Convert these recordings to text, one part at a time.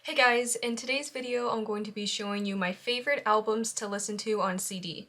Hey guys, in today's video I'm going to be showing you my favorite albums to listen to on CD.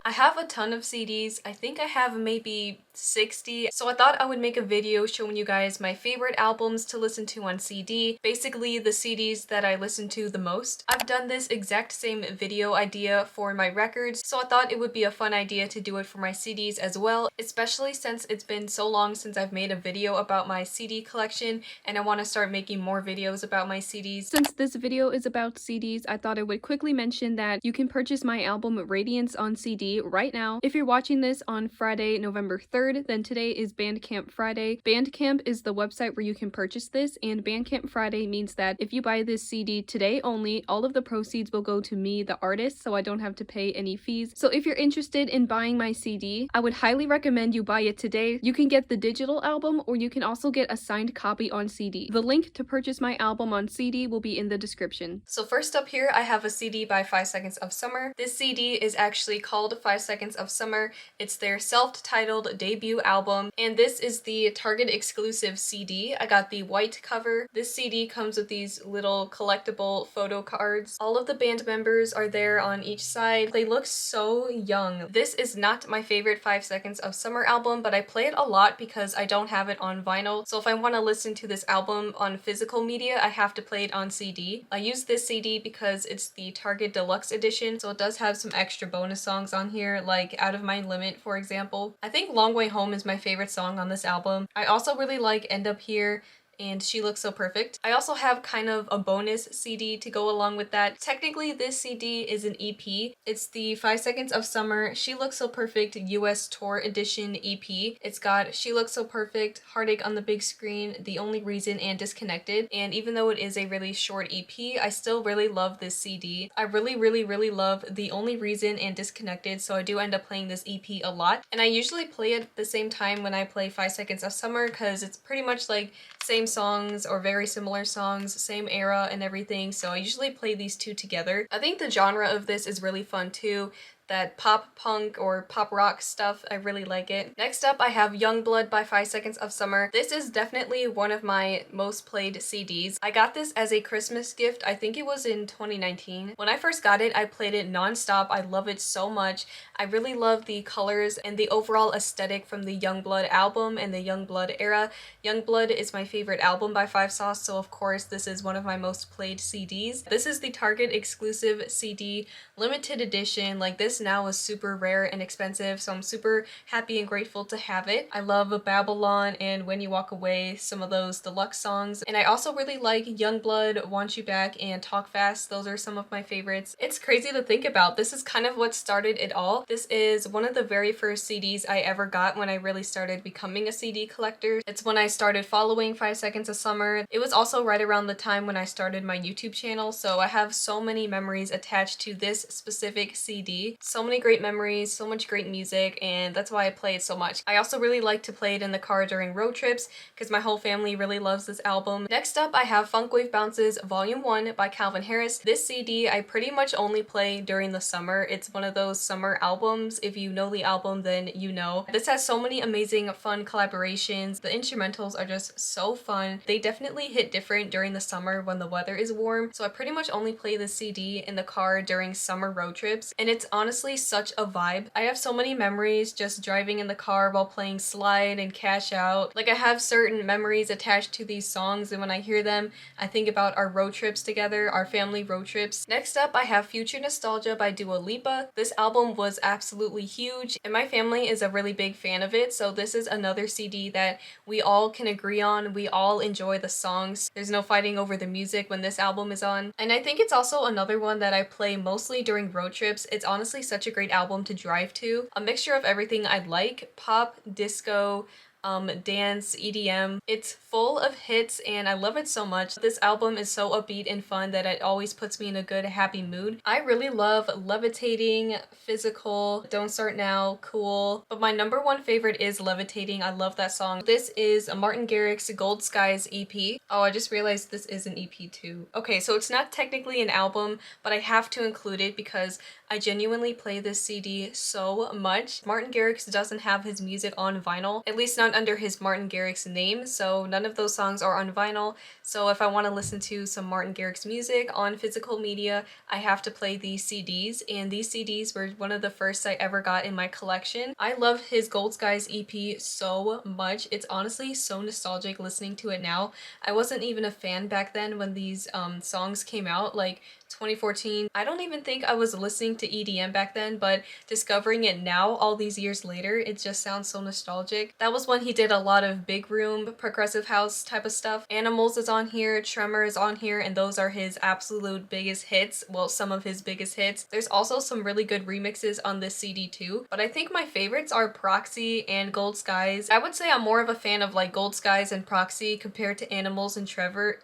I have a ton of CDs. I think I have maybe 60, so I thought I would make a video showing you guys my favorite albums to listen to on CD, basically the CDs that I listen to the most. I've done this exact same video idea for my records, so I thought it would be a fun idea to do it for my CDs as well, especially since it's been so long since I've made a video about my CD collection and I want to start making more videos about my CDs. Since this video is about CDs, I thought I would quickly mention that you can purchase my album Radiance on CD right now. If you're watching this on Friday, November 3rd, then today is Bandcamp Friday. Bandcamp is the website where you can purchase this, and Bandcamp Friday means that if you buy this CD today only, all of the proceeds will go to me, the artist, so I don't have to pay any fees. So if you're interested in buying my CD, I would highly recommend you buy it today. You can get the digital album, or you can also get a signed copy on CD. The link to purchase my album on CD will be in the description. So first up here, I have a CD by 5 Seconds of Summer. This CD is actually called 5 Seconds of Summer. It's their self-titled debut album, and this is the Target exclusive CD. I got the white cover. This CD comes with these little collectible photo cards. All of the band members are there on each side. They look so young. This is not my favorite 5 Seconds of Summer album, but I play it a lot because I don't have it on vinyl. So if I want to listen to this album on physical media, I have to play it on CD. I use this CD because it's the Target Deluxe Edition, so it does have some extra bonus songs on here, like Out of My Limit, for example. I think Long Way Home is my favorite song on this album. I also really like End Up Here and She Looks So Perfect. I also have kind of a bonus CD to go along with that. Technically, this CD is an EP. It's the 5 Seconds of Summer She Looks So Perfect US Tour Edition EP. It's got She Looks So Perfect, Heartache on the Big Screen, The Only Reason, and Disconnected. And even though it is a really short EP, I still really love this CD. I really love The Only Reason and Disconnected, so I do end up playing this EP a lot. And I usually play it at the same time when I play 5 Seconds of Summer because it's pretty much like same songs or very similar songs, same era and everything, so I usually play these two together. I think the genre of this is really fun too. That pop punk or pop rock stuff, I really like it. Next up, I have Youngblood by 5 Seconds of Summer. This is definitely one of my most played CDs. I got this as a Christmas gift. I think it was in 2019. When I first got it, I played it non-stop. I love it so much. I really love the colors and the overall aesthetic from the Youngblood album and the Youngblood era. Youngblood is my favorite album by 5 Sauce, so of course this is one of my most played CDs. This is the Target exclusive CD, limited edition. Like, this now is super rare and expensive, so I'm super happy and grateful to have it. I love Babylon and When You Walk Away, some of those deluxe songs, and I also really like Youngblood, Want You Back, and Talk Fast. Those are some of my favorites. It's crazy to think about. This is kind of what started it all. This is one of the very first CDs I ever got when I really started becoming a CD collector. It's when I started following 5 Seconds of Summer. It was also right around the time when I started my YouTube channel, so I have so many memories attached to this specific CD. So many great memories, so much great music, and that's why I play it so much. I also really like to play it in the car during road trips because my whole family really loves this album. Next up, I have Funk Wave Bounces Volume 1 by Calvin Harris. This CD I pretty much only play during the summer. It's one of those summer albums. If you know the album, then you know. This has so many amazing fun collaborations. The instrumentals are just so fun. They definitely hit different during the summer when the weather is warm, so I pretty much only play this CD in the car during summer road trips, and it's honestly such a vibe. I have so many memories just driving in the car while playing Slide and Cash Out. Like, I have certain memories attached to these songs, and when I hear them, I think about our road trips together, our family road trips. Next up, I have Future Nostalgia by Dua Lipa. This album was absolutely huge, and my family is a really big fan of it, so this is another CD that we all can agree on. We all enjoy the songs. There's no fighting over the music when this album is on. And I think it's also another one that I play mostly during road trips. It's honestly such a great album to drive to. A mixture of everything I like: pop, disco, dance, EDM. It's full of hits and I love it so much. This album is so upbeat and fun that it always puts me in a good, happy mood. I really love Levitating, Physical, Don't Start Now, Cool, but my number one favorite is Levitating. I love that song. This is Martin Garrix's Gold Skies EP. Oh, I just realized this is an EP too. Okay, so it's not technically an album, but I have to include it because I genuinely play this CD so much. Martin Garrix doesn't have his music on vinyl, at least not under his Martin Garrix name, so none of those songs are on vinyl. So if I want to listen to some Martin Garrix music on physical media, I have to play these CDs, and these CDs were one of the first I ever got in my collection. I love his Gold Skies EP so much. It's honestly so nostalgic listening to it now. I wasn't even a fan back then when these songs came out, like 2014. I don't even think I was listening to EDM back then, but discovering it now all these years later, it just sounds so nostalgic. That was when he did a lot of big room, progressive house type of stuff. Animals is on here, Tremor is on here, and those are his absolute biggest hits. Well, some of his biggest hits. There's also some really good remixes on this CD too, but I think my favorites are Proxy and Gold Skies. I would say I'm more of a fan of like Gold Skies and Proxy compared to Animals and Trevor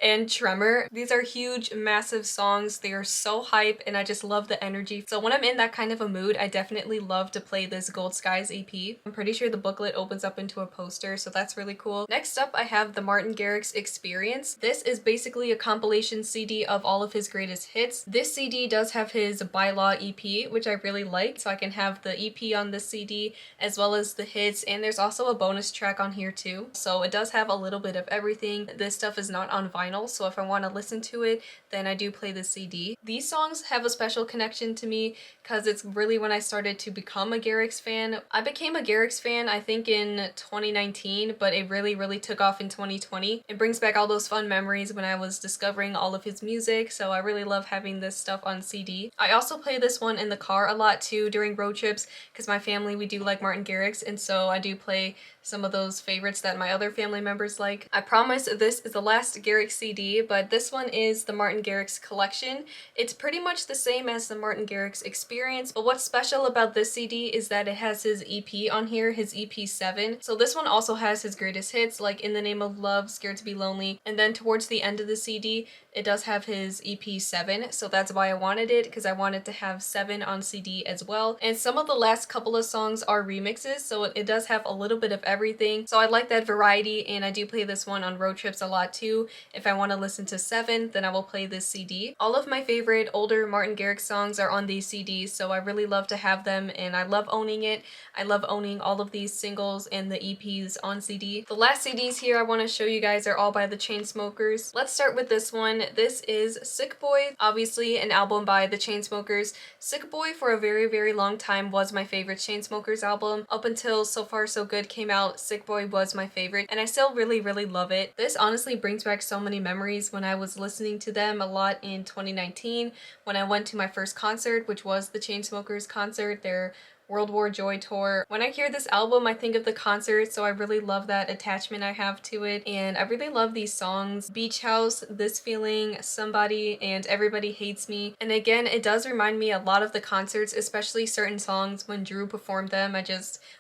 and Tremor. These are huge, massive songs. They are so hype and I just love the energy. So when I'm in that kind of a mood, I definitely love to play this Gold Skies EP. I'm pretty sure the booklet opens up into a poster, so that's really cool. Next up, I have the Martin Garrix Experience. This is basically a compilation CD of all of his greatest hits. This CD does have his Bylaw EP, which I really like, so I can have the EP on this CD as well as the hits, and there's also a bonus track on here too. So it does have a little bit of everything. This stuff is not on vinyl, so if I want to listen to it, then I do play the CD. These songs have a special connection to me because it's really when I started to become a Garrix fan. I became a Garrix fan I think in 2019, but it really took off in 2020. It brings back all those fun memories when I was discovering all of his music, so I really love having this stuff on CD. I also play this one in the car a lot too during road trips because my family, we do like Martin Garrix, and so I do play some of those favorites that my other family members like. I promise this is the last Garrix CD, but this one is the Martin Garrix Collection. It's pretty much the same as the Martin Garrix Experience, but what's special about this CD is that it has his EP on here, his EP 7. So this one also has his greatest hits like In the Name of Love, Scared to Be Lonely, and then towards the end of the CD, it does have his EP 7, so that's why I wanted it, because I wanted to have 7 on CD as well. And some of the last couple of songs are remixes, so it does have a little bit of everything. So I like that variety, and I do play this one on road trips a lot too. If I want to listen to 7, then I will play this CD. All of my favorite older Martin Garrix songs are on these CDs, so I really love to have them, and I love owning it. I love owning all of these singles and the EPs on CD. The last CDs here I want to show you guys are all by the Chainsmokers. Let's start with this one. This is Sick Boy, obviously an album by the Chainsmokers. Sick Boy for a very long time was my favorite Chainsmokers album. Up until So Far So Good came out, Sick Boy was my favorite, and I still really love it. This honestly brings back so many memories when I was listening to them a lot in 2019 when I went to my first concert, which was the Chainsmokers concert, their World War Joy tour. When I hear this album, I think of the concert, so I really love that attachment I have to it, and I really love these songs. Beach House, This Feeling, Somebody, and Everybody Hates Me. And again, it does remind me a lot of the concerts, especially certain songs when Drew performed them.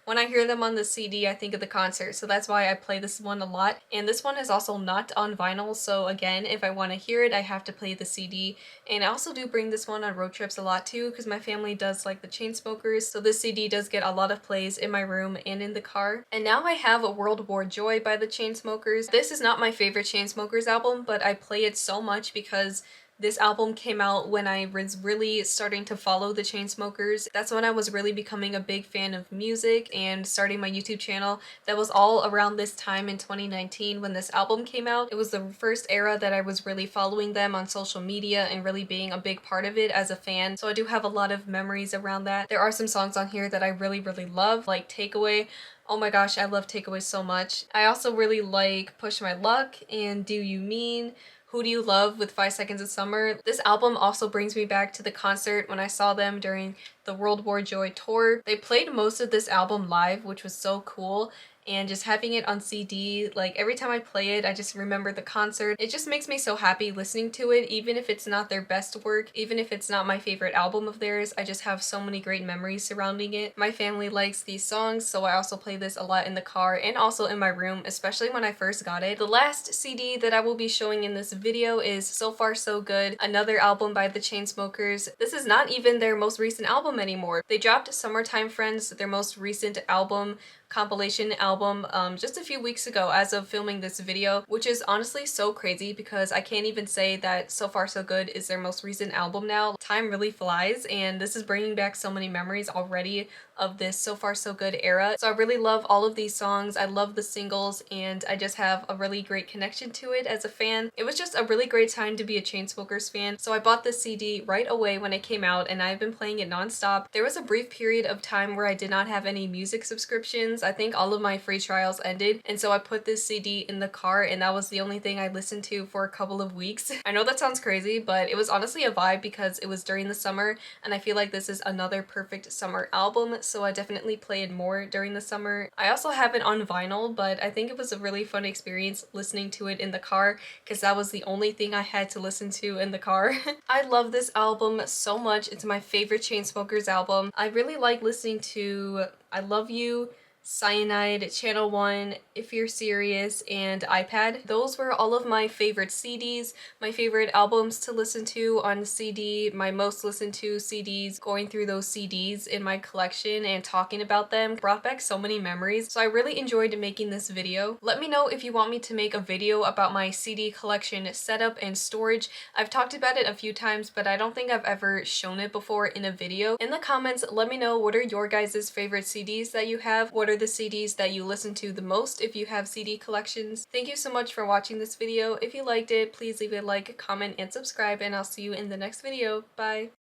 When I hear them on the CD, I think of the concert, so that's why I play this one a lot. And this one is also not on vinyl, so again, if I want to hear it, I have to play the CD. And I also do bring this one on road trips a lot too, because my family does like the Chainsmokers, so this CD does get a lot of plays in my room and in the car. And now I have a World War Joy by the Chainsmokers. This is not my favorite Chainsmokers album, but I play it so much because this album came out when I was really starting to follow the Chainsmokers. That's when I was really becoming a big fan of music and starting my YouTube channel. That was all around this time in 2019 when this album came out. It was the first era that I was really following them on social media and really being a big part of it as a fan. So I do have a lot of memories around that. There are some songs on here that I really love, like Takeaway. Oh my gosh, I love Takeaway so much. I also really like Push My Luck and Do You Mean? Who Do You Love with 5 Seconds of Summer. This album also brings me back to the concert when I saw them during the World War Joy tour. They played most of this album live, which was so cool. and just having it on CD, like every time I play it, I just remember the concert. It just makes me so happy listening to it, even if it's not their best work, even if it's not my favorite album of theirs. I just have so many great memories surrounding it. My family likes these songs, so I also play this a lot in the car and also in my room, especially when I first got it. The last CD that I will be showing in this video is So Far So Good, another album by the Chainsmokers. This is not even their most recent album anymore. They dropped Summertime Friends, their most recent album, compilation album, just a few weeks ago as of filming this video, which is honestly so crazy because I can't even say that So Far So Good is their most recent album now. Time really flies, and this is bringing back so many memories already of this So Far So Good era. So I really love all of these songs. I love the singles, and I just have a really great connection to it as a fan. It was just a really great time to be a Chainsmokers fan. So I bought this CD right away when it came out, and I've been playing it nonstop. There was a brief period of time where I did not have any music subscriptions. I think all of my free trials ended, and so I put this CD in the car, and that was the only thing I listened to for a couple of weeks. I know that sounds crazy, but it was honestly a vibe because it was during the summer, and I feel like this is another perfect summer album, so I definitely play it more during the summer. I also have it on vinyl, but I think it was a really fun experience listening to it in the car because that was the only thing I had to listen to in the car. I love this album so much. It's my favorite Chainsmokers album. I really like listening to I Love You, Cyanide, Channel 1, If You're Serious, and iPad. Those were all of my favorite CDs, my favorite albums to listen to on CD, my most listened to CDs. Going through those CDs in my collection and talking about them brought back so many memories, so I really enjoyed making this video. Let me know if you want me to make a video about my CD collection setup and storage. I've talked about it a few times, but I don't think I've ever shown it before in a video. In the comments, let me know what are your guys' favorite CDs that you have. What are the CDs that you listen to the most if you have CD collections? Thank you so much for watching this video. If you liked it, please leave a like, comment, and subscribe, and I'll see you in the next video. Bye!